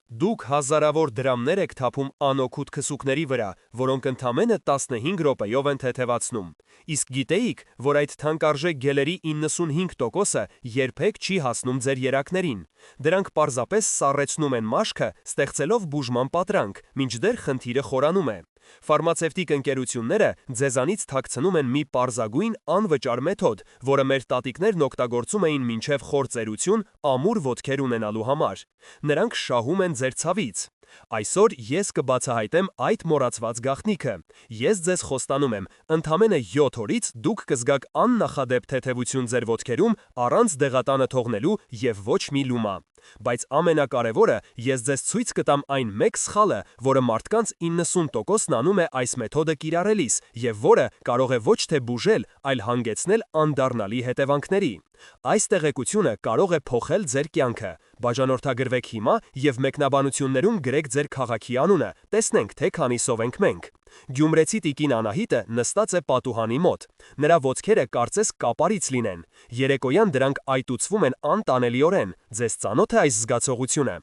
Դուք հազարավոր դրամներ եք թափում անօգուտ քսուկների վրա, որոնք ընդամենը 15 րոպեով են թեթևացնում։ Իսկ գիտեիք, որ այդ թանկարժեք գելերի 95%-ը երբեք չի հասնում ձեր երակներին։ Դրանք պարզապես սառեցնում են մաշկը, ստեղծելով բուժման պատրանք, մինչդեռ խնդիրը խորանում է։ Ֆարմացևտիկ ընկերությունները ձեզանից թաքցնում են մի պարզագույն անվճար մեթոդ, որը մեր տատիկներն օգտագործում էին մինչև խոր ծերություն ամուր ոտքեր ունենալու համար։ Նրանք շահում են ձեր ցավից։ Այսօր ես կբացահայտեմ այդ մոռացված գաղտնիքը։ Ես ձեզ խոստանում եմ, ընդամենը 7 օրից դուք կզգաք աննախադեպ թեթևություն ձեր ոտքերում առանց դեղատանը թողնելու և ոչ մի լումա։ Բայց ամենակարևորը, ես ձեզ ցույց կտամ այն մեկ սխալը, որը մարդկանց 90%-ն անում է այս մեթոդը կիրառելիս, և որը կարող է ոչ թե բուժել, այլ հանգեցնել անդառնալի հետևանքների։ Այս տեղեկությունը կարող է փոխել ձեր կյանքը։ Բաժանորդագրվեք հիմա և մեկնաբանություններում գրեք ձեր քաղաքի անունը, տեսնենք, թե քանիսով ենք մենք։ Գյումրեցի տիկին Անահիտը նստած է պատուհանի մոտ։ Նրա ոտքերը կարծես կապարից լինեն։ Երեկոյան դրանք այտուցվում են անտանելիորեն։ Ձեզ ծանոթ է այս զգացողությունը։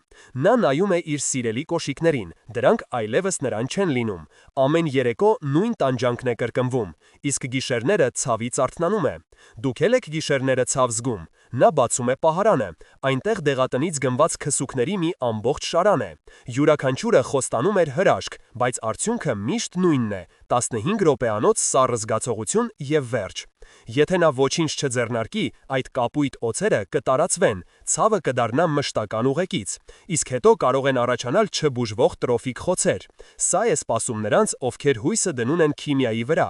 Նա նայում է իր սիրելի կոշիկներին, դրանք այլևս նրան չեն լինում։ Ամեն երեկո նույն տանջանքն է կրկնվում, իսկ գիշերները ցավից արթնանում է։ Դուք էլ եք գիշերները ցավ զգում։ Նա բացում է պահարանը։ Այնտեղ դեղատնից գնված քսուկների մի ամբողջ շարան է։ Յուրաքանչյուրը խոստանում էր հրաշք, բայց արդյունքը միշտ նույնն է՝ 15 րոպեանոց սառը զգացողություն և վերջ։ Եթե նա ոչինչ չձեռնարկի, այդ կապույտ օձերը կտարածվեն, ցավը կդառնա մշտական ուղեկից, իսկ հետո կարող են առաջանալ չբուժվող տրոֆիկ խոցեր։ Սա է սպասում նրանց, ովքեր հույսը դնում են քիմիայի վրա։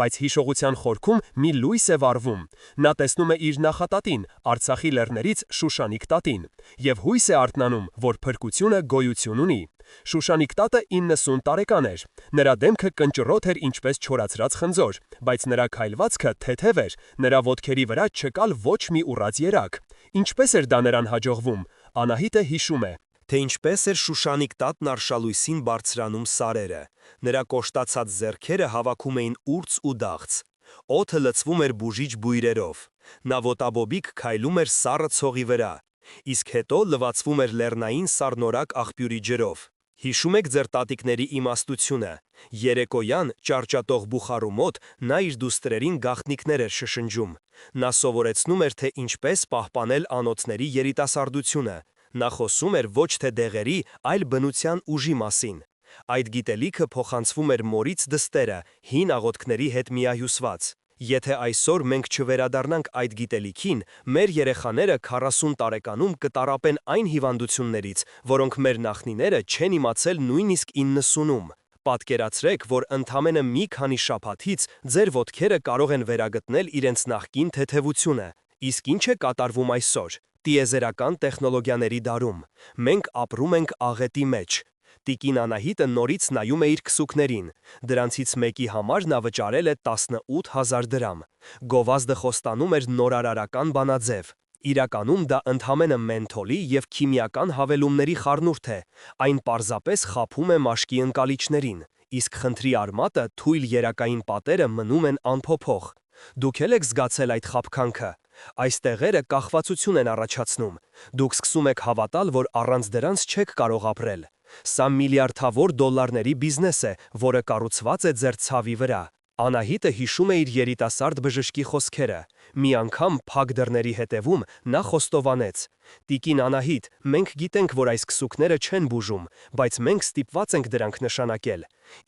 Բայց հիշողության խորքում մի լույս է վառվում։ Նա տեսնում է իր նախատատին, Արցախի լեռներից Շուշանիկ տատին, և հույս է արթնանում, որ փրկությունը գոյություն ունի։ Շուշանիկ տատը 90 տարեկան էր։ Նրա դեմքը կնճռոտ էր ինչպես չորացրած խնձոր, բայց նրա քայլվածքը թեթև էր, նրա ոտքերի վրա չկար ոչ մի ուռած երակ։ Ինչպես էր դա նրան հաջողվում։ Անահիտը հիշում է, թե ինչպես էր Շուշանիկ տատն արշալույսին բարձրանում սարերը։ Նրա կոշտացած ձեռքերը հավաքում էին ուրց ու դաղց։ Օդը լցվում էր բուժիչ բույրերով։ Նա ոտաբոբիկ քայլում էր սառը ցողի վրա, իսկ հետո լվացվում էր լեռնային սառնորակ աղբյուրի ջրով։ Հիշում եք ձեր տատիկների իմաստությունը։ Երեկոյան ճարճատող բուխարու մոտ նա իր դուստրերին գաղտնիքներ էր շշնջում։ Նա սովորեցնում էր, թե ինչպես պահպանել անոթների երիտասարդությունը։ Նա խոսում էր ոչ թե դեղերի, այլ բնության ուժի մասին։ Այդ գիտելիքը փոխանցվում էր մորից դստերը, հին աղոթքների հետ միահյուսված։ Եթե այսօր մենք չվերադառնանք այդ գիտելիքին, մեր երեխաները 40 տարեկանում կտարապեն այն հիվանդություններից, որոնք մեր նախնիները չեն իմացել նույնիսկ 90-ում։ Պատկերացրեք, որ ընդամենը մի քանի շաբաթից ձեր ոտքերը կարող են վերագտնել իրենց նախկին թեթևությունը։ Իսկ ինչ է կատարվում այսօր։ Տիեզերական տեխնոլոգիաների դարում։ Մենք ապրում ենք աղետի մեջ։ Տիկին Անահիտը նորից նայում է իր քսուկներին։ Դրանցից մեկի համար նա վճարել է 18,000 դրամ։ Գովազդը խոստանում էր նորարարական բանաձև։ Իրականում դա ընդամենը մենթոլի և քիմիական հավելումների խառնուրդ է։ Այն պարզապես խաբում է մաշկի ընկալիչներին, իսկ խնդրի արմատը թույլ երակային պատերը մնում են անփոփոխ։ Դուք էլ եք զգացել այդ խաբկանքը։ Այս տեղերը կախվածություն են առաջացնում։ Դուք սկսում եք հավատալ, որ առանց դրանց չեք կարող ապրել։ Սա միլիարդավոր դոլարների բիզնես է, որը կառուցված է ձեր ցավի վրա։ Անահիտը հիշում է իր երիտասարդ բժշկի խոսքերը։ Մի անգամ փակ դռների հետևում նա խոստովանեց. «Տիկին Անահիտ, մենք գիտենք, որ այս քսուկները չեն բուժում, բայց մենք ստիպված ենք դրանք նշանակել։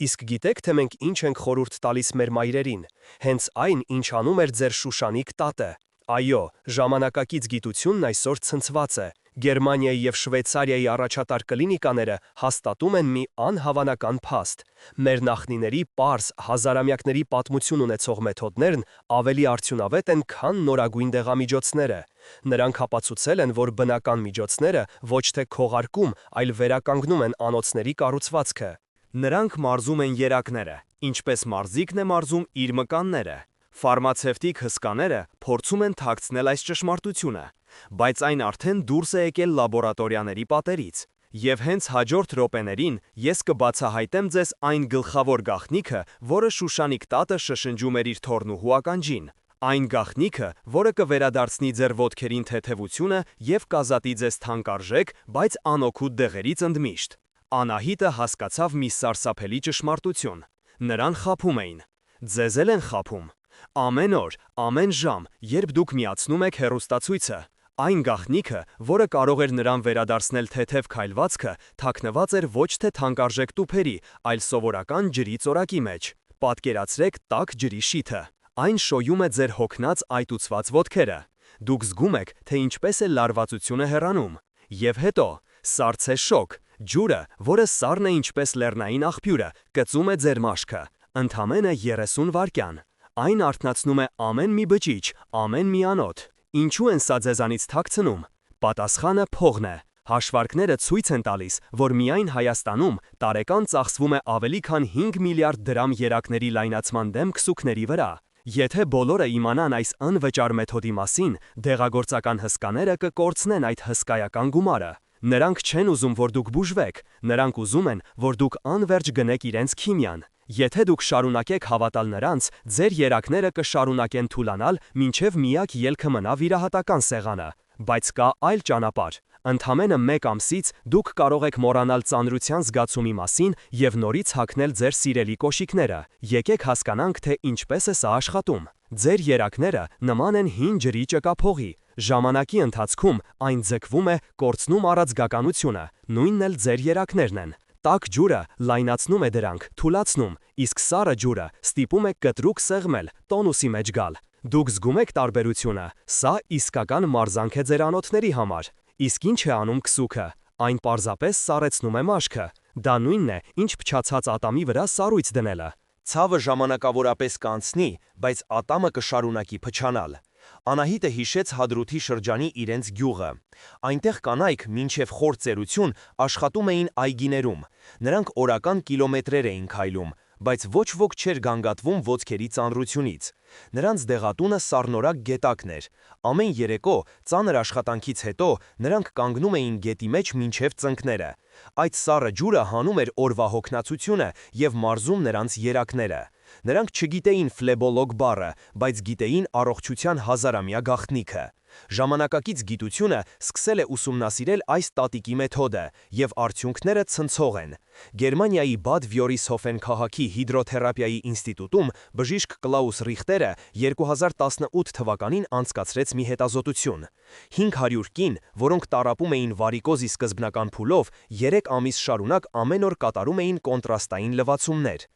Իսկ գիտեք, թե մենք ինչ ենք խորհուրդ տալիս մեր մայրերին։ Հենց այն, ինչ անում էր ձեր Շուշանիկ տատը։ Այո, ժամանակակից գիտությունն այսօր ցնցված է։ Գերմանիայի և Շվեյցարիայի առաջատար կլինիկաները հաստատում են մի անհավանական փաստ։ Մեր նախնիների պարզ, հազարամյակների պատմություն ունեցող մեթոդներն ավելի արդյունավետ են, քան նորագույն դեղամիջոցները։ Նրանք ապացուցել են, որ բնական միջոցները ոչ թե քողարկում, այլ վերականգնում են անոթների կառուցվածքը։ Նրանք մարզում են երակները, ինչպես մարզիկն է մարզում իր մկանները։ Ֆարմացևտիկ հսկաները փորձում են թաքցնել այս ճշմարտությունը, բայց այն արդեն դուրս է եկել լաբորատորիաների պատերից։ Եվ հենց հաջորդ րոպեներին ես կբացահայտեմ ձեզ այն գլխավոր գաղտնիքը, որը Շուշանիկ տատը շշնջում էր իր թոռնուհու ականջին։ Այն գաղտնիքը, որը կվերադարձնի ձեր ոտքերին թեթևությունը և կազատի ձեզ թանկարժեք, բայց անօգուտ դեղերից ընդմիշտ։ Անահիտը հասկացավ մի սարսափելի ճշմարտություն. նրան խաբում էին։ Ձեզ էլ են խաբում։ Ամեն օր, ամեն ժամ, երբ դուք միացնում եք հեռուստացույցը, այն գաղտնիքը, որը կարող էր նրան վերադարձնել թեթև քայլվածքը, թաքնված էր ոչ թե թանկարժեք տուփերի, այլ սովորական ջրի ծորակի մեջ։ Պատկերացրեք տաք ջրի շիթը։ Այն շոյում է ձեր հոգնած այտուցված ոտքերը։ Դուք զգում եք, թե ինչպես է լարվածությունը հեռանում։ Եվ հետո, սառցե շոկ, ջուրը, որը սառն է ինչպես լեռնային աղբյուրը, կծում է ձեր մաշկը։ Ընդամենը 30 վայրկյան։ Այն արթնացնում է ամեն մի բջիջ, ամեն մի անոթ։ Ինչու են սա ձեզանից թաքցնում։ Պատասխանը փողն է։ Հաշվարկները ցույց են տալիս, որ միայն Հայաստանում տարեկան ծախսվում է ավելի քան 5 միլիարդ դրամ երակների լայնացման դեմ քսուքների վրա։ Եթե բոլորը իմանան այս անվճար մեթոդի մասին, դեղագործական հսկաները կկորցնեն այդ հսկայական գումարը։ Նրանք չեն ուզում, որ դուք բուժվեք, նրանք ուզում են, որ դուք անվերջ գնեք իրենց քիմիան։ Եթե դուք շարունակեք հավատալ նրանց, ձեր երակները կշարունակեն թուլանալ, մինչև միակ ելքը մնա վիրահատական սեղանը։ Բայց կա այլ ճանապարհ։ Ընդամենը 1 ամսից դուք կարող եք մոռանալ ծանրության զգացումի մասին և նորից հագնել ձեր սիրելի կոշիկները։ Եկեք հասկանանք, թե ինչպես է սա աշխատում։ Ձեր երակները նման են հին ջրի ճկափողի։ Ժամանակի ընթացքում այն ձգվում է, կորցնում առաձգականությունը, նույնն էլ ձեր երակներն են։ Տաք ջուրը լայնացնում է դրանք, թուլացնում, իսկ սառը ջուրը ստիպում է կտրուկ սեղմել, տոնուսի մեջ գալ։ Դուք զգում եք տարբերությունը։ Սա իսկական մարզանք է ձեր անոթների համար։ Իսկ ինչ է անում քսուքը։ Այն պարզապես սառեցնում է մաշկը։ Դա նույնն է, ինչ փչացած ատամի վրա սառույց դնելը։ Ցավը ժամանակավորապես կանցնի, բայց ատամը կշարունակի փչանալ։ Անահիտը հիշեց Հադրութի շրջանի իրենց գյուղը։ Այնտեղ կանայք մինչև խոր ծերություն աշխատում էին այգիներում։ Նրանք օրական կիլոմետրեր էին քայլում, բայց ոչ ոք չէր գանգատվում ոտքերի ծանրությունից։ Նրանց դեղատունը սառնորակ գետակն էր։ Ամեն երեկո, ծանր աշխատանքից հետո, նրանք կանգնում էին գետի մեջ մինչև ծնկները։ Այդ սառը ջուրը հանում էր օրվա հոգնածությունը և մարզում նրանց երակները։ Նրանք չգիտեին ֆլեբոլոգ բառը, բայց գիտեին առողջության հազարամյա գաղտնիքը։ Ժամանակակից գիտությունը սկսել է ուսումնասիրել այս տատիկի մեթոդը, և արդյունքները ցնցող են։ Գերմանիայի Բադ Վյորիսհոֆեն քաղաքի հիդրոթերապիայի ինստիտուտում բժիշկ Կլաուս Ռիխտերը 2018 թվականին անցկացրեց մի հետազոտություն։ 500 կին, որոնք տառապում էին վարիկոզի սկզբնական փուլով, 3 ամիս շարունակ ամեն օր կատարում էին կոնտրաստային լվացումներ։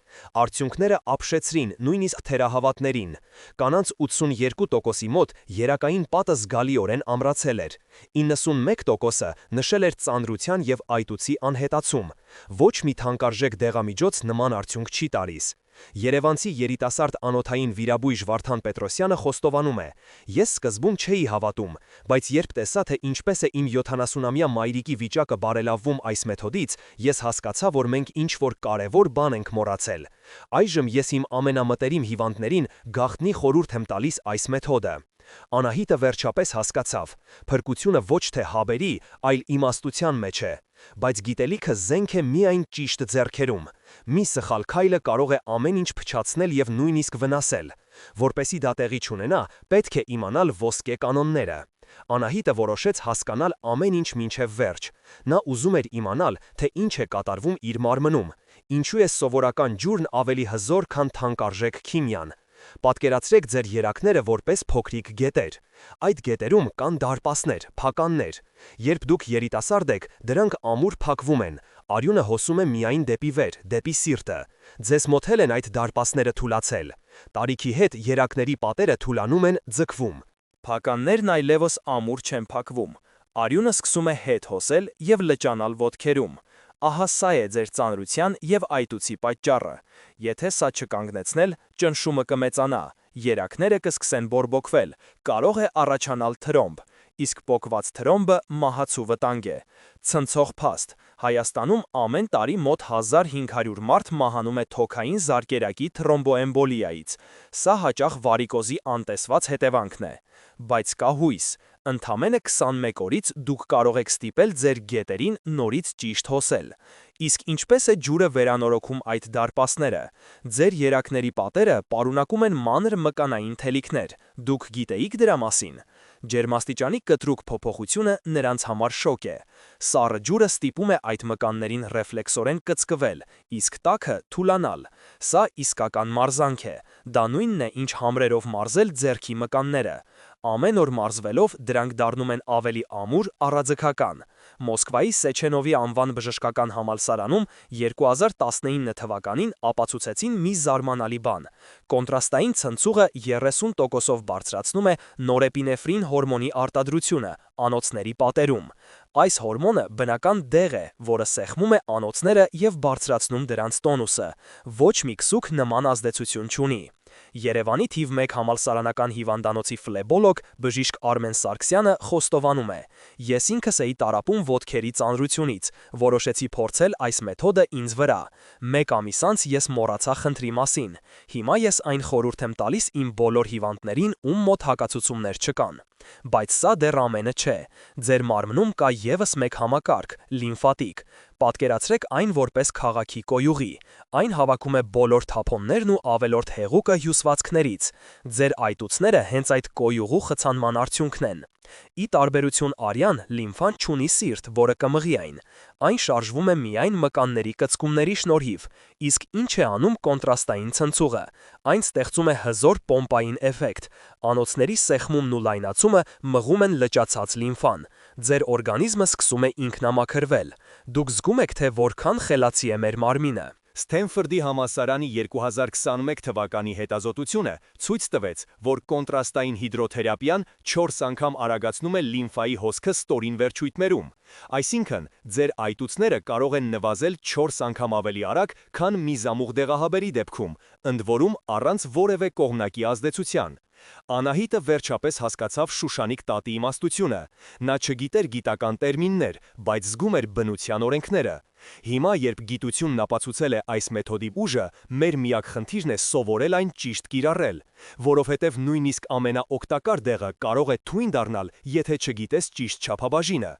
Արդյունքները ապշեցրին նույնիսկ թերահավատներին։ Կանանց 82%-ի մոտ երակային պատը զգալիորեն ամրացել էր։ 91%-ը նշել էր ծանրության և այտուցի անհետացում։ Ոչ մի թանկարժեք դեղամիջոց նման արդյունք չի տալիս։ Երևանցի երիտասարդ անոթային վիրաբույժ Վարդան Պետրոսյանը խոստովանում է. «Ես սկզբում չէի հավատում, բայց երբ տեսա, թե ինչպես է իմ 70-ամյա մայրիկի վիճակը բարելավվում այս մեթոդից, ես հասկացա, որ մենք ինչ-որ կարևոր բան ենք մոռացել։ Այժմ ես իմ ամենամտերիմ հիվանդներին գաղտնի խորհուրդ եմ տալիս այս մեթոդը»։ Անահիտը վերջապես հասկացավ. փրկությունը ոչ թե հավերի, այլ իմաստության մեջ է։ Բայց գիտելիքը զենք է միայն ճիշտ ձեռքերում։ Մի սխալ քայլը կարող է ամեն ինչ փչացնել և նույնիսկ վնասել։ Որպեսզի դա տեղի չունենա, պետք է իմանալ ոսկե կանոնները։ Անահիտը որոշեց հասկանալ ամեն ինչ մինչև վերջ։ Նա ուզում էր իմանալ, թե ինչ է կատարվում իր մարմնում։ Ինչու է սովորական ջուրն ավելի հզոր, քան թանկարժեք քիմիան։ Պատկերացրեք ձեր երակները որպես փոքրիկ գետեր։ Այդ գետերում կան դարպասներ, փականներ։ Երբ դուք երիտասարդ եք, դրանք ամուր փակվում են։ Արյունը հոսում է միայն դեպի վեր, դեպի սիրտը։ Ձեզ մոտ էլ են այդ դարպասները թուլացել։ Տարիքի հետ երակների պատերը թուլանում են, ձգվում։ Փականներն այլևս ամուր չեն փակվում։ Արյունը սկսում է հետ հոսել և լճանալ ոտքերում։ Ահա սա է ձեր ծանրության և այտուցի պատճառը։ Եթե սա չկանգնեցնել, ճնշումը կմեծանա, երակները կսկսեն բորբոքվել, կարող է առաջանալ թրոմբ, իսկ պոկված թրոմբը մահացու վտանգ է։ Ցնցող փաստ. Հայաստանում ամեն տարի մոտ 1500 մարդ մահանում է թոքային զարկերակի թրոմբոէմբոլիայից։ Սա հաճախ վարիկոզի անտեսված հետևանքն է։ Բայց կա հույս։ Ընդամենը 21 օրից դուք կարող եք ստիպել ձեր գետերին նորից ճիշտ հոսել։ Իսկ ինչպես է ջուրը վերանորոգում այդ դարպասները։ Ձեր երակների պատերը պարունակում են մանր մկանային թելիքներ։ Դուք գիտեիք դրա մասին։ Ջերմաստիճանի կտրուկ փոփոխությունը նրանց համար շոկ է։ Սառը ջուրը ստիպում է այդ մկաններին ռեֆլեքսորեն կծկվել, իսկ տաքը թուլանալ։ Սա իսկական մարզանք է։ Դա նույնն է, ինչ համրերով մարզել ձեռքի մկանները։ Ամեն օր մարզվելով դրանք դառնում են ավելի ամուր, առաձգական։ Մոսկվայի Սեչենովի անվան բժշկական համալսարանում 2019 թվականին ապացուցեցին մի զարմանալի բան։ Կոնտրաստային ցնցուղը 30%-ով բարձրացնում է նորեպինեֆրին հորմոնի արտադրությունը անոթների պատերում։ Այս հորմոնը բնական դեղ է, որը սեղմում է անոթները և բարձրացնում դրանց տոնուսը։ Ոչ մի քսուք նման ազդեցություն չունի։ Երևանի թիվ 1 համալսարանական հիվանդանոցի ֆլեբոլոգ բժիշկ Արմեն Սարգսյանը խոստովանում է. Ես ինքս էի տառապում ոտքերի ծանրությունից, որոշեցի փորձել այս մեթոդը ինձ վրա։ 1 ամիս անց ես մոռացա խնդրի մասին։ Հիմա ես այն խորհուրդ եմ տալիս իմ բոլոր հիվանդներին, ում մոտ հակացություններ չկան։ Բայց սա դեռ ամենը չէ։ Ձեր մարմնում կա ևս մեկ համակարգ՝ լիմֆատիկ։ Պատկերացրեք այն որպես քաղաքի կոյուղի։ Այն հավաքում է բոլոր թափոններն ու ավելորդ հեղուկը հյուսվածքներից։ Ձեր այտուցները հենց այդ կոյուղու խցանման արդյունքն են։ Ի տարբերություն արյան, լիմֆան չունի սիրտ, որը կմղի այն։ Այն շարժվում է միայն մկանների կծկումների շնորհիվ։ Իսկ ինչ է անում կոնտրաստային ցնցուղը։ Այն ստեղծում է հզոր պոմպային էֆեկտ։ Անոթների սեղմումն ու լայնացումը մղում են լճացած լիմֆան։ Ձեր օրգանիզմը սկսում է ինքնամաքրվել։ Դուք զգում եք, թե որքան խելացի է մեր մարմինը։ Սթենֆորդի համալսարանի 2021 թվականի հետազոտությունը ցույց տվեց, որ կոնտրաստային հիդրոթերապիան 4 անգամ արագացնում է լիմֆայի հոսքը ստորին վերջույթներում։ Այսինքն, ձեր այտուցները կարող են նվազել 4 անգամ ավելի արագ, քան միզամուղ դեղահաբերի դեպքում, ընդ որում առանց որևէ կողմնակի ազդեցության։ Անահիտը վերջապես հասկացավ Շուշանիկ տատի իմաստությունը։ Նա չգիտեր գիտական տերմիններ, բայց զգում էր բնության օրենքները։ Հիմա, երբ գիտությունն ապացուցել է այս մեթոդի ուժը, մեր միակ խնդիրն է սովորել այն ճիշտ կիրառել, որովհետև նույնիսկ ամենաօգտակար դեղը կարող է թույն դառնալ, եթե չգիտես ճիշտ չափաբաժինը։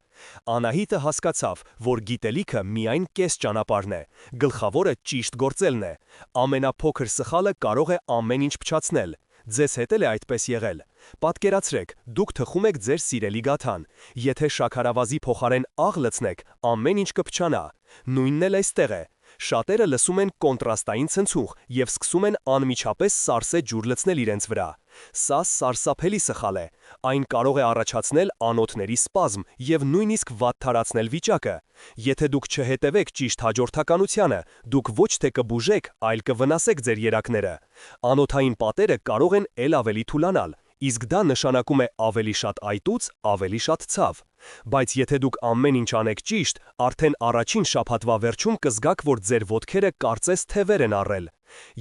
Անահիտը հասկացավ, որ գիտելիքը միայն կես ճանապարհն է, գլխավորը ճիշտ գործելն է։ Ամենափոքր սխալը կարող է ամեն ինչ փչացնել։ Ձեզ հետ էլ է այդպես եղել։ Պատկերացրեք, դուք թխում եք ձեր սիրելի գաթան։ Եթե շաքարավազի փոխարեն աղ լցնեք, ամեն ինչ կփչանա։ Նույնն էլ այստեղ է։ Շատերը լսում են կոնտրաստային ցնցուղ և սկսում են անմիջապես սարսե ջուր լցնել իրենց վրա։ Սա սարսափելի սխալ է։ Այն կարող է առաջացնել անոթների սպազմ և նույնիսկ վատթարացնել վիճակը։ Եթե դուք չհետևեք ճիշտ հաջորդականությանը, դուք ոչ թե կբուժեք, այլ կվնասեք ձեր երակները։ Անոթային պատերը կարող են էլ ավելի թուլանալ, իսկ դա նշանակում է ավելի շատ այտուց, ավելի շատ ցավ։ Բայց եթե դուք ամեն ինչ անեք ճիշտ, արդեն առաջին շաբաթվա վերջում կզգաք, որ ձեր ոտքերը կարծես թևեր են առել։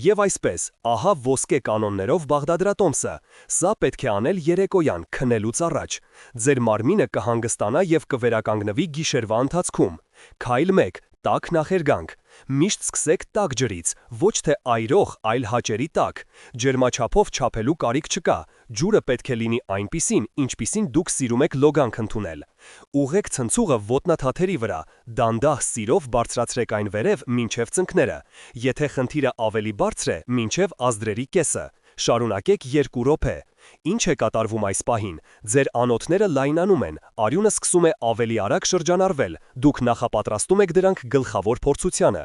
Եվ այսպես, ահա ոսկե կանոններով Բաղդադրատոմսը։ Սա պետք է անել երեկոյան, քնելուց առաջ։ Ձեր մարմինը կհանգստանա և կվերականգնվի գիշերվա ընթացքում։ Քայլ 1. Տաք նախերգանք։ Միշտ սկսեք տաք ջրից, ոչ թե այրող, այլ հաճելի տաք։ Ջերմաչափով չափելու կարիք չկա։ Ջուրը պետք է լինի այնպիսին, ինչպիսին դուք սիրում եք լոգանք ընդունել։ Ուղղեք ցնցուղը ոտնաթաթերի վրա, դանդաղ սիրով բարձրացրեք այն վերև մինչև ծնկները։ Եթե խնդիրը ավելի բարձր է, մինչև ազդրերի կեսը։ Շարունակեք 2 րոպե։ Ինչ է կատարվում այս պահին։ Ձեր անոթները լայնանում են, արյունը սկսում է ավելի արագ շրջանառվել, դուք նախապատրաստում եք դրանք գլխավոր փորձությանը։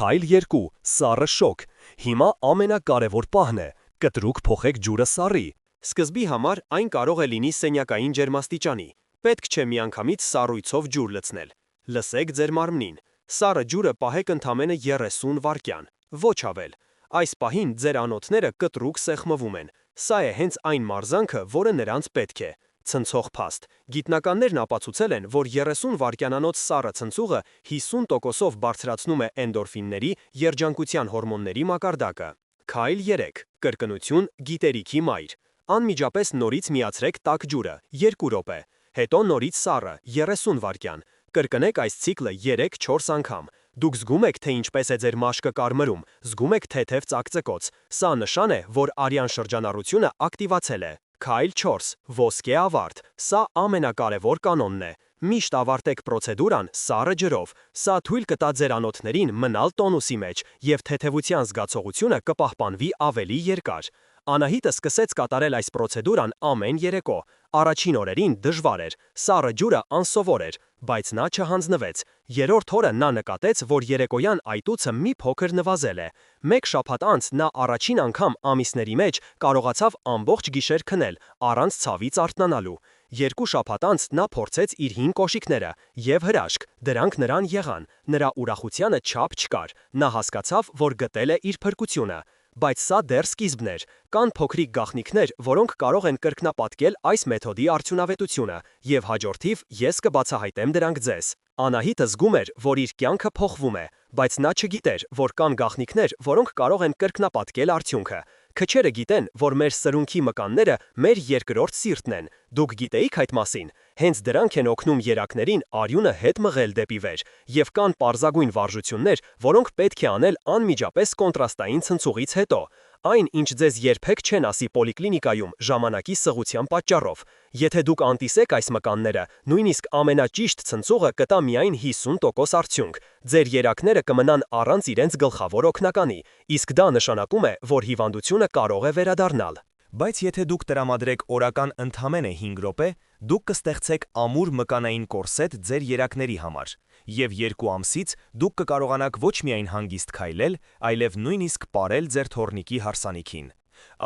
Քայլ 2. Սառը շոկ։ Հիմա ամենակարևոր պահն է։ Կտրուկ փոխեք ջուրը սառի։ Սկզբի համար այն կարող է լինի սենյակային ջերմաստիճանի։ Պետք չէ միանգամից սառույցով ջուր լցնել։ Լսեք ձեր մարմնին։ Սառը ջուրը պահեք ընդամենը 30 վայրկյան, ոչ ավել։ Այս պահին ձեր անոթները կտրուկ սեղմվում են։ Սա է հենց այն մարզանքը, որը նրանց պետք է։ Ցնցող փաստ։ Գիտնականներն ապացուցել են, որ 30 վայրկյանանոց սառը ցնցուղը 50%-ով բարձրացնում է էնդորֆինների, երջանկության հորմոնների մակարդակը։ Քայլ 3. Կրկնություն գիտելիքի մայր։ Անմիջապես նորից միացրեք տաք ջուրը 2 րոպե, հետո նորից սառը 30 վայրկյան։ Կրկնեք այս ցիկլը 3-4 անգամ։ Դուք զգում եք, թե ինչպես է ձեր մաշկը կարմրում, զգում եք թեթև ծակծկոց։ Սա նշան է, որ արյան շրջանառությունը ակտիվացել է։ Քայլ 4. Ոսկե ավարտ։ Սա ամենակարևոր կանոնն է։ Միշտ ավարտեք պրոցեդուրան սառը ջրով։ Սա թույլ կտա ձեր անոթներին մնալ տոնուսի մեջ և թեթևության զգացողությունը կպահպանվի ավելի երկար։ Անահիտը սկսեց կատարել այս պրոցեդուրան ամեն երեկո։ Առաջին օրերին դժվար էր, սառը ջուրը անսովոր էր, բայց նա չհանձնվեց։ Երրորդ օրը նա նկատեց, որ երեկոյան այտուցը մի փոքր նվազել է։ Մեկ շաբաթ անց նա առաջին անգամ ամիսների մեջ կարողացավ ամբողջ գիշեր քնել, առանց ցավից արթնանալու։ Երկու շաբաթ անց նա փորձեց իր հին կոշիկները և հրաշք, դրանք նրան եղան, նրա ուրախությանը չափ չկար, նա հասկացավ, որ գտել է իր փրկությունը։ Բայց սա դեռ սկիզբն էր, կան փոքրիկ գաղտնիքներ, որոնք կարող են կրկնապատկել այս մեթոդի արդյունավետությունը, և հաջորդիվ ես կբացահայտեմ դրանք ձեզ։ Անահիտը զգում էր, որ իր կյանքը փոխվում է, բայց նա չգիտեր, որ կան գաղտնիքներ, որոնք կարող են կրկնապատկել արդյունքը։ Քչերը գիտեն, որ մեր սրունքի մկանները մեր երկրորդ սիրտն են։ Դուք գիտեիք այդ մասին։ Հենց դրանք են օգնում երակներին արյունը հետ մղել դեպի վեր, և կան պարզագույն վարժություններ, որոնք պետք է անել անմիջապես կոնտրաստային ցնցուղից հետո։ Այն, ինչ ձեզ երբեք չեն ասի պոլիկլինիկայում ժամանակի սղության պատճառով։ Եթե դուք անտիսեք այս մկանները, նույնիսկ ամենաճիշտ ցնցուղը կտա միայն 50% արդյունք։ Ձեր երակները կմնան առանց իրենց գլխավոր օգնականի, իսկ դա նշանակում է, որ հիվանդությունը կարող է վերադառնալ։ Բայց եթե դուք տրամադրեք օրական ընդամենը 5 րոպե, դուք կստեղծեք ամուր մկանային կորսետ ձեր երակների համար, և 2 ամսից դուք կկարողանաք ոչ միայն հանգիստ քայլել, այլև նույնիսկ պարել ձեր թոռնիկի հարսանիքին։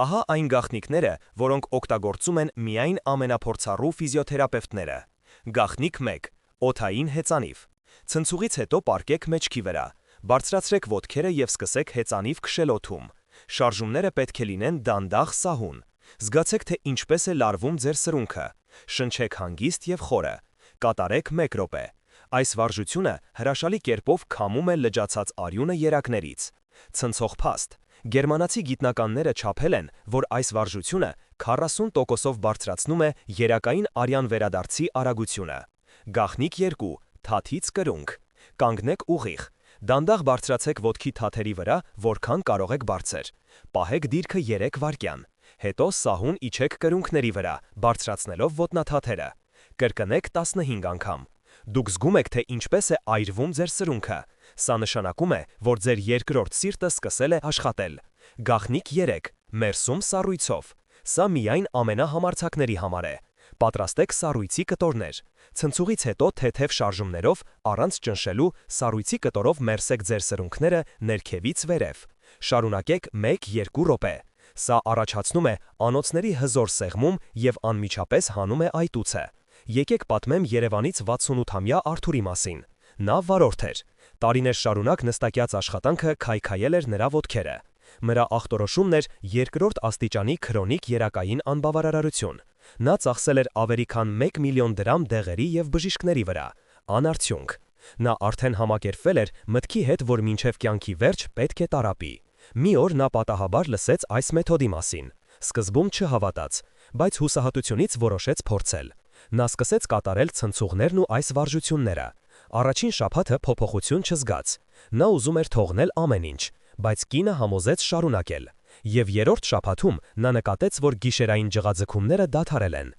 Ահա այն գաղտնիքները, որոնք օգտագործում են միայն ամենափորձառու ֆիզիոթերապևտները։ Գաղտնիք 1. Օդային հեծանիվ։ Ցնցուղից հետո պառկեք մեջքի վրա, բարձրացրեք ոտքերը և սկսեք հեծանիվ քշել օդում։ Շարժումները պետք է լինեն դանդաղ սահուն։ Զգացեք, թե ինչպես է լարվում ձեր սրունքը։ Շնչեք հանգիստ և խորը։ Կատարեք 1 րոպե։ Այս վարժությունը հրաշալի կերպով քամում է լճացած արյունը երակներից։ Ցնցող փաստ։ Գերմանացի գիտնականները չափել են, որ այս վարժությունը 40%-ով բարձրացնում է երակային արյան վերադարձի արագությունը։ Գաղտնիք 2. Թաթից կրունկ։ Կանգնեք ուղիղ։ Դանդաղ բարձրացեք ոտքի թաթերի վրա, որքան կարող եք բարձր։ Պահեք դիրքը 3 վայրկյան։ Հետո սահուն իջեք կրունկների վրա, բարձրացնելով ոտնաթաթերը։ Կրկնեք 15 անգամ։ Դուք զգում եք, թե ինչպես է այրվում ձեր սրունքը։ Սա նշանակում է, որ ձեր երկրորդ սիրտը սկսել է աշխատել։ Գաղտնիք 3. Մերսում սառույցով։ Սա միայն ամենահամարձակների համար է։ Պատրաստեք սառույցի կտորներ։ Ցնցուղից հետո թեթև շարժումներով, առանց ճնշելու, սառույցի կտորով մերսեք ձեր սրունքները ներքևից վերև։ Շարունակեք 1-2 րոպե։ Սա առաջացնում է անոթների հզոր սեղմում և անմիջապես հանում է այտուցը։ Եկեք պատմեմ Երևանից 68-ամյա Արթուրի մասին։ Նա վարորդ էր։ Տարիներ շարունակ նստակյաց աշխատանքը քայքայել էր նրա ոտքերը։ Նրա ախտորոշումն էր 2-րդ աստիճանի քրոնիկ երակային անբավարարություն։ Նա ծախսել էր ավելի քան 1 միլիոն դրամ դեղերի և բժիշկների վրա։ Անարդյունք։ Նա արդեն համակերպվել էր մտքի հետ, որ մինչև կյանքի վերջ պետք է տարապի։ Մի օր նա պատահաբար լսեց այս մեթոդի մասին։ Սկզբում չհավատաց, բայց հուսահատությունից որոշեց փորձել։ Նա սկսեց կատարել ցնցուղներն ու այս վարժությունները։ Առաջին շաբաթը փոփոխություն չզգաց։ Նա ուզում էր թողնել ամեն ինչ, բայց կինը համոզեց շարունակել։ Եվ երրորդ շաբաթում նա նկատեց, որ գիշերային ջղաձգումները դադարել են։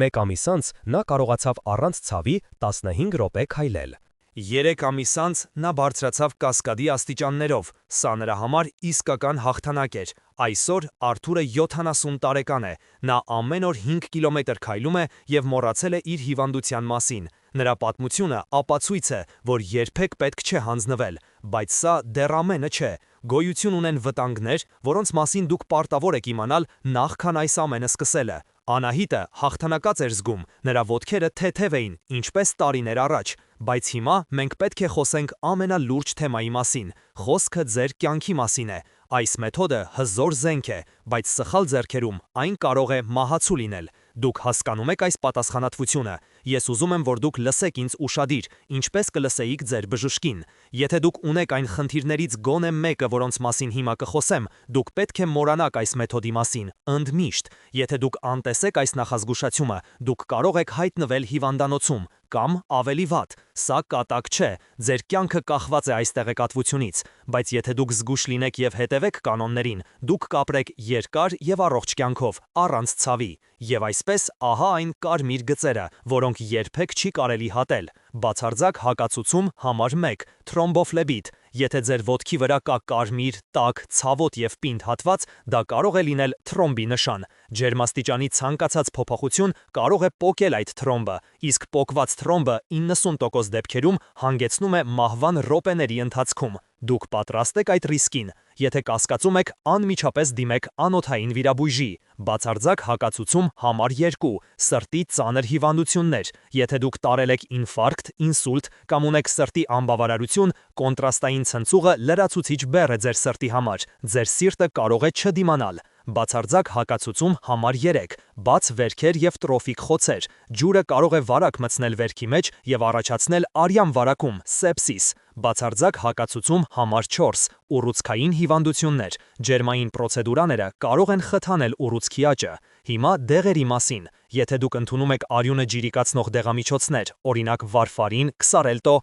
Մեկ ամիս անց նա կարողացավ առանց ցավի 15 րոպե քայլել։ 3 ամիս անց նա բարձրացավ կասկադի աստիճաններով։ Սա նրա համար իսկական հաղթանակ էր։ Այսօր Արթուրը 70 տարեկան է։ Նա ամեն օր 5 կիլոմետր քայլում է և մոռացել է իր հիվանդության մասին։ Նրա պատմությունը ապացույց է, որ երբեք պետք չէ հանձնվել, բայց սա դեռ ամենը չէ։ Գոյություն ունեն վտանգներ, որոնց մասին դուք պարտավոր եք իմանալ նախքան այս ամենը սկսելը։ Անահիտը հաղթանակած էր զգում, նրա ոտքերը թեթև էին, ինչպես տարիներ առաջ, բայց հիմա մենք պետք է խոսենք ամենալուրջ թեմայի մասին։ Խոսքը ձեր կյանքի մասին է։ Այս մեթոդը հզոր զենք է, բայց սխալ ձեռքերում այն կարող է մահացու լինել։ Դուք հասկանում եք այս պատասխանատվությունը։ Ես ուզում եմ, որ դուք լսեք ինձ ուշադիր, ինչպես կլսեիք ձեր բժշկին։ Եթե դուք ունեք այն խնդիրներից գոնե մեկը, որոնց մասին հիմա կխոսեմ, դուք պետք է մոռանաք այս մեթոդի մասին, ընդմիշտ։ Եթե դուք անտեսեք այս նախազգուշացումը, դուք կարող եք հայտնվել հիվանդանոցում, կամ ավելի վատ։ Սա կատակ չէ, ձեր կյանքը կախված է այս տեղեկատվությունից, բայց եթե դուք զգուշ լինեք եւ հետևեք կանոններին, դուք կապրեք երկար եւ առողջ կյանքով, առանց ցավի։ Եվ այսպես, ահա այն կարմիր գծերը, որոնք երբեք չի կարելի հատել։ Բացարձակ հակացուցում համար 1. թրոմբոֆլեբիտ։ Եթե ձեր ոտքի վրա կա կարմիր, տաք, ցավոտ եւ պինդ հատված, դա կարող է լինել թրոմբի նշան։ Ջերմաստիճանի ցանկացած փոփոխություն կարող է պոկել այդ թրոմբը, իսկ պոկված թրոմբը 90% դեպքերում հանգեցնում է մահվան րոպեների ընթացքում։ Դուք պատրաստ եք այդ ռիսկին։ Եթե կասկածում եք, անմիջապես դիմեք անօդային վիրաբույժի։ Բացարձակ հակացուցում համար 2. սրտի ծանր հիվանդություններ։ Եթե դուք տարել եք ինֆարկտ, ինսուլտ կամ ունեք սրտի անբավարարություն, կոնտրաստային ցնցուղը լրացուցիչ բեռ է ձեր սրտի համար։ Ձեր սիրտը կարող է չդիմանալ։ Բացարձակ հակացուցում համար 3. բաց վերքեր եւ տրոֆիկ խոցեր։ Ջուրը կարող է վարակ մտցնել վերքի մեջ եւ առաջացնել արյան վարակում, սեպսիս։ Բացարձակ հակացուցում համար 4. ուռուցքային հիվանդություններ։ Ջերմային պրոցեդուրաները կարող են խթանել ուռուցքի աճը։ Հիմա դեղերի մասին։ Եթե դուք ընդունում եք արյունը ջիրիկացնող դեղամիջոցներ, օրինակ վարֆարին, քսարելտո,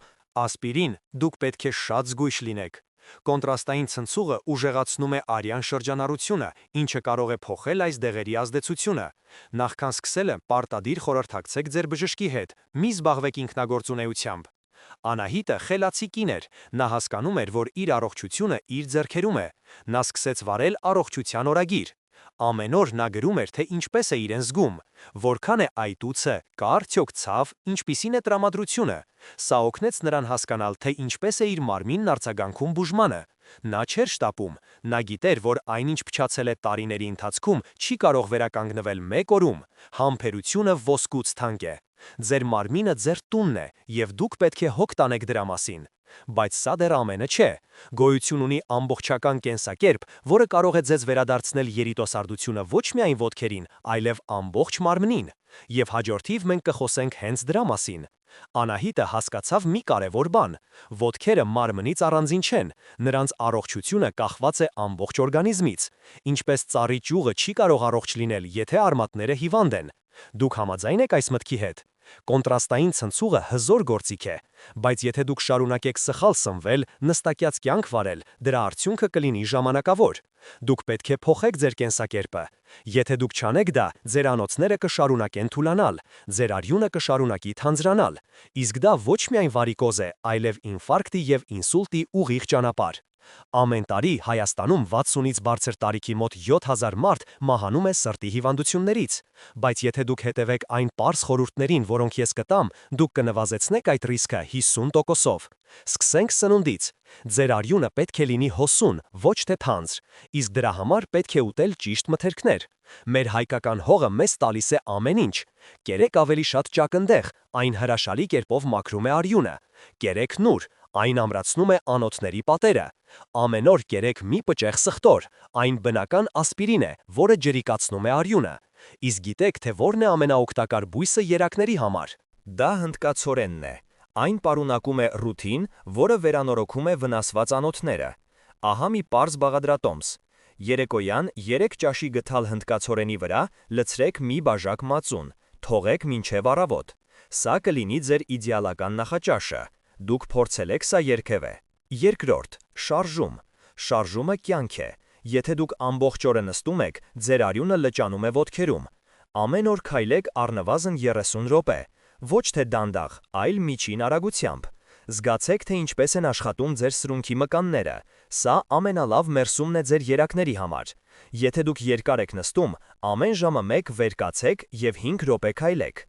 ասպիրին, դուք պետք է շատ զգույշ լինեք։ Կոնտրաստային ցնցուղը ուժեղացնում է արյան շրջանառությունը, ինչը կարող է փոխել այս դեղերի ազդեցությունը։ Նախքան սկսելը, պարտադիր խորհրդակցեք ձեր բժշկի հետ, մի զբաղվեք ինքնագործունեությամբ։ Անահիտը խելացի կին էր, նա հասկանում էր, որ իր առողջությունը իր ձեռքերում է։ Նա սկսեց վարել առողջության օրագիր։ Ամեն օր նա գրում էր, թե ինչպես է իրեն զգում, որքան է այտուցը, կա արդյոք ցավ, ինչպիսին է տրամադրությունը։ Սա օգնեց նրան հասկանալ, թե ինչպես է իր մարմինն արձագանքում բուժմանը։ Նա չէր շտապում, նա գիտեր, որ այնինչ փչացել է տարիների ընթացքում, չի կարող վերականգնվել մեկ օրում։ Համբերությունը ոսկուց թանկ է։ Ձեր մարմինը ձեր տունն է, եւ դուք պետք է հոգ տանեք դրա մասին։ Բայց սա դեռ ամենը չէ։ Գոյություն ունի ամբողջական կենսակերպ, որը կարող է ձեզ վերադարձնել երիտասարդությունը ոչ միայն ոտքերին, այլև ամբողջ մարմնին։ Եվ հաջորդիվ մենք կխոսենք հենց դրա մասին։ Անահիտը հասկացավ մի կարևոր բան. ոտքերը մարմնից առանձին չեն, նրանց առողջությունը կախված է ամբողջ օրգանիզմից։ Ինչպես ծառի ճյուղը չի կարող առողջ լինել, եթե արմատները հիվանդ են։ Դուք համաձայն եք այս մտքի հետ։ Կոնտրաստային ցնցուղը հզոր գործիք է, բայց եթե դուք շարունակեք սխալ սնվել, նստակյաց կյանք վարել, դրա արդյունքը կլինի ժամանակավոր։ Դուք պետք է փոխեք ձեր կենսակերպը։ Եթե դուք չանեք դա, ձեր անոթները կշարունակեն թուլանալ, ձեր արյունը կշարունակի թանձրանալ։ Իսկ դա ոչ միայն վարիկոզ է, այլև ինֆարկտի եւ ինսուլտի ուղիղ ճանապարհ։ Ամեն տարի Հայաստանում 60-ից բարձր տարիքի մոտ 7000 մարդ մահանում է սրտի հիվանդություններից, բայց եթե դուք հետևեք այն պարզ խորհուրդներին, որոնք ես կտամ, դուք կնվազեցնեք այդ ռիսկը 50%-ով։ Սկսենք սնունդից։ Ձեր արյունը պետք է լինի հոսուն, ոչ թե թանձր, իսկ դրա համար պետք է ուտել ճիշտ մթերքներ։ Մեր հայկական հողը մեզ տալիս է ամեն ինչ։ Կերեք ավելի շատ ճակնդեղ, այն հրաշալի կերպով մաքրում է արյունը։ Կերեք նուր, այն ամրացնում է անոթների պատերը։ Ամեն օր կերեք մի պճեղ սխտոր, այն բնական ասպիրին է, որը ջրիկացնում է արյունը։ Իսկ գիտեք, թե որն է ամենաօգտակար բույսը երակների համար։ Դա հնդկացորենն է։ Այն պարունակում է ռութին, որը վերանորոգում է վնասված անոթները։ Ահա մի պարզ բաղադրատոմս։ Երեկոյան 3 ճաշի գթալ հնդկացորենի վրա լցրեք մի բաժակ մածուն, թողեք մինչև առավոտ։ Սա կլինի ձեր իդեալական նախաճաշը։ Դուք փորձել եք սա երբևէ։ Երկրորդ, շարժում։ Շարժումը կյանք է։ Եթե դուք ամբողջ օրը նստում եք, ձեր արյունը լճանում է ոտքերում։ Ամեն օր քայլեք առնվազն 30 րոպե, ոչ թե դանդաղ, այլ միջին արագությամբ։ Զգացեք, թե ինչպես են աշխատում ձեր սրունքի մկանները։ Սա ամենալավ մերսումն է ձեր երակների համար։ Եթե դուք երկար եք նստում, ամեն ժամը 1 վեր կացեք եւ 5 րոպե քայլեք։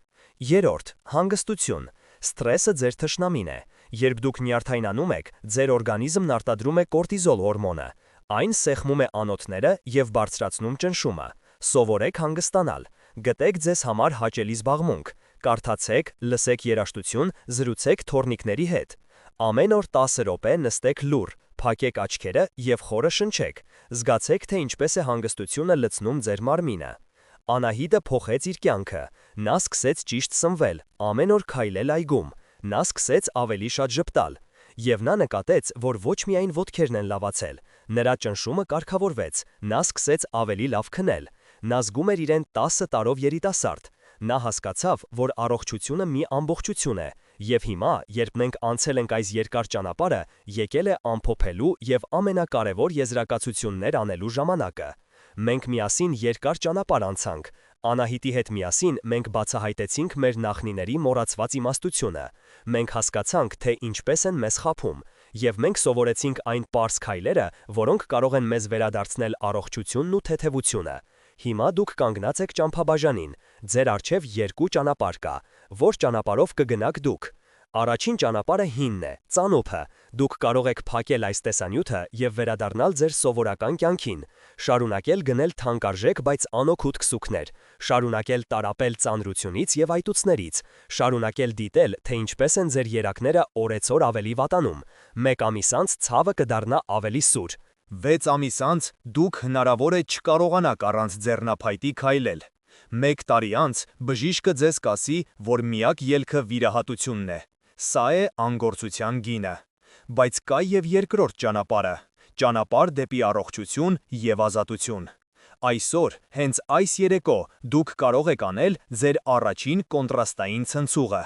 Երրորդ, հանգստություն։ Սթրեսը ձեր թշնամին է։ Երբ դուք նյարդայնանում եք, ձեր օրգանիզմն արտադրում է կորտիզոլ հորմոնը։ Այն սեղմում է անոթները եւ բարձրացնում ճնշումը։ Սովորեք հանգստանալ։ Գտեք ձեզ համար հաճելի զբաղմունք։ Կարդացեք, լսեք երաժշտություն, զրուցեք թորնիկների հետ։ Ամեն օր 10 րոպե նստեք լուռ, փակեք աչքերը եւ խորը շնչեք։ Զգացեք, թե ինչպես է հանգստությունը լցնում ձեր մարմինը։ Անահիտը փոխեց իր կյանքը։ Նա սկսեց ճիշտ սնվել, ամեն օր քայլել այգում։ Նա սկսեց ավելի շատ ժպտալ։ Եվ նա նկատեց, որ ոչ միայն ոտքերն են լավացել, նրա ճնշումը կարգավորվեց, նա սկսեց ավելի լավ քնել։ Նա զգում էր իրեն 10 տարով երիտասարդ։ Նա հասկացավ, որ առողջությունը մի ամբողջություն է, եւ հիմա, երբ մենք անցել ենք այս երկար ճանապարհը, եկել է ամփոփելու եւ ամենակարևոր եզրակացություններ անելու ժամանակը։ Մենք միասին երկար ճանապարհ անցանք։ Անահիտի հետ միասին մենք բացահայտեցինք մեր նախնիների մոռացված իմաստությունը։ Մենք հասկացանք, թե ինչպես են մեզ խաբում, եւ մենք սովորեցինք այն պարզ քայլերը, որոնք կարող են մեզ վերադարձնել առողջությունն ու թեթևությունը։ Հիմա դուք կանգնած եք ճամփաբաժանին, ձեր առջև երկու ճանապարհ կա, որ ճանապարհով կգնաք դուք։ Առաջին ճանապարհը հինն է, ծանոթը։ Դուք կարող եք փակել այս տեսանյութը եւ վերադառնալ ձեր սովորական կյանքին, շարունակել գնել թանկարժեք, բայց անօգուտ քսուքներ, շարունակել տարապել ծանրությունից եւ այտուցներից, շարունակել դիտել, թե ինչպես են ձեր երակները օրեցօր ավելի վատանում։ 1 ամիս անց ցավը կդառնա ավելի սուր։ 6 ամիս անց դուք հնարավոր է չկարողանաք առանց ձեռնափայտի քայլել։ 1 տարի անց բժիշկը ձեզ կասի, որ միակ ելքը վիրահատությունն է։ Սա է անգործության գինը։ Բայց կա եւ երկրորդ ճանապարհը, ճանապարհ դեպի առողջություն եւ ազատություն։ Այսօր, հենց այս երեկո, դուք կարող եք անել ձեր առաջին կոնտրաստային ցնցուղը։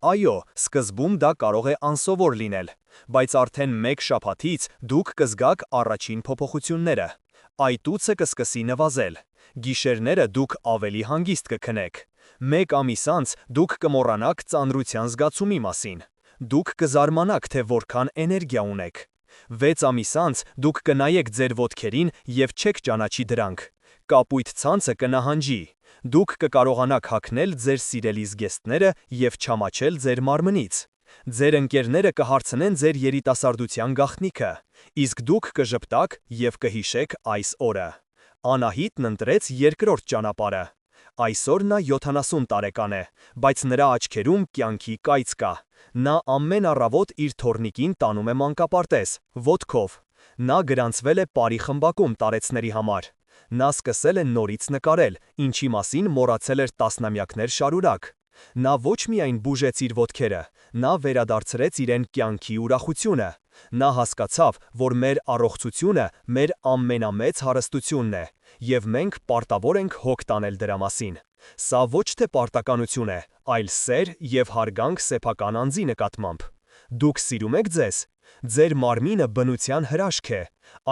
Այո, սկզբում դա կարող է անսովոր լինել, բայց արդեն 1 շաբաթից դուք կզգաք առաջին փոփոխությունները։ Այտուցը կսկսի նվազել։ Գիշերները դուք ավելի հանգիստ կքնեք։ 1 ամիս անց դուք կմոռանաք ծանրության զգացումի մասին։ Դուք կզարմանաք, թե որքան էներգիա ունեք։ 6 ամիս անց դուք կնայեք ձեր ոտքերին եւ չեք ճանաչի դրանք։ Կապույտ ցանցը կնահանջի։ Դուք կկարողանաք հագնել ձեր սիրելի զգեստները եւ չամաչել ձեր մարմնից։ Ձեր ընկերները կհարցնեն ձեր երիտասարդության գաղտնիքը, իսկ դուք կժպտաք եւ կհիշեք այս օրը։ Անահիտն ընտրեց երկրորդ ճանապարհը։ Այսօր նա 70 տարեկան է, բայց նրա աչքերում կյանքի կայծ կա։ Նա ամեն առավոտ իր թոռնիկին տանում է մանկապարտեզ, ոտքով։ Նա գրանցվել է Պարի խմբակում տարեցների համար։ Նա սկսել է նորից նկարել, ինչի մասին մոռացել էր տասնամյակներ շարունակ։ Նա ոչ միայն բուժեց իր ոտքերը, նա վերադարձրեց իրեն կյանքի ուրախությունը։ Նա հասկացավ, որ մեր առողջությունը մեր ամենամեծ հարստությունն է, եւ մենք պարտավոր ենք հոգ տանել դրա մասին։ Սա ոչ թե պարտականություն է, այլ սեր եւ հարգանք սեփական անձի նկատմամբ։ Դուք սիրում եք ձեզ։ Ձեր մարմինը բնության հրաշք է։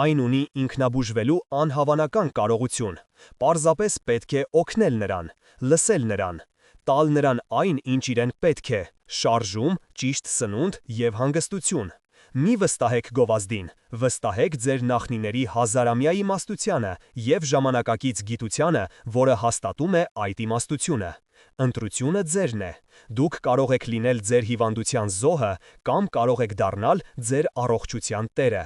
Այն ունի ինքնաբուժվելու անհավանական կարողություն։ Պարզապես պետք է օգնել նրան, լսել նրան, տալ նրան այն, ինչ իրեն պետք է՝ շարժում, ճիշտ սնունդ եւ հանգստություն։ Մի վստահեք գովազդին, վստահեք ձեր նախնիների հազարամյա իմաստությանը եւ ժամանակակից գիտությանը, որը հաստատում է այդ իմաստությունը։ Ընտրությունը ձերն է։ Դուք կարող եք լինել ձեր հիվանդության զոհը կամ կարող եք դառնալ ձեր առողջության տերը։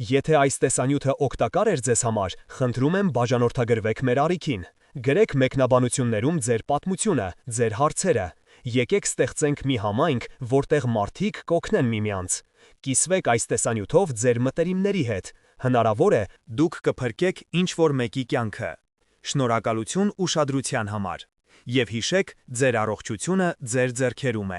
Եթե այս տեսանյութը օգտակար էր ձեզ համար, խնդրում եմ բաժանորդագրվեք մեր առիքին։ Գրեք մեկնաբանություններում ձեր պատմությունը, ձեր հարցերը։ Եկեք ստեղծենք մի համայնք, որտեղ մարդիկ կօգնեն միմյանց։ Կիսվեք այս տեսանյութով ձեր մտերիմների հետ։ Հնարավոր է, դուք կփրկեք ինչ-որ մեկի կյանքը։ Շնորհակալություն ուշադրության համար։ Եվ հիշեք, ձեր առողջությունը ձեր ձեռքերում է։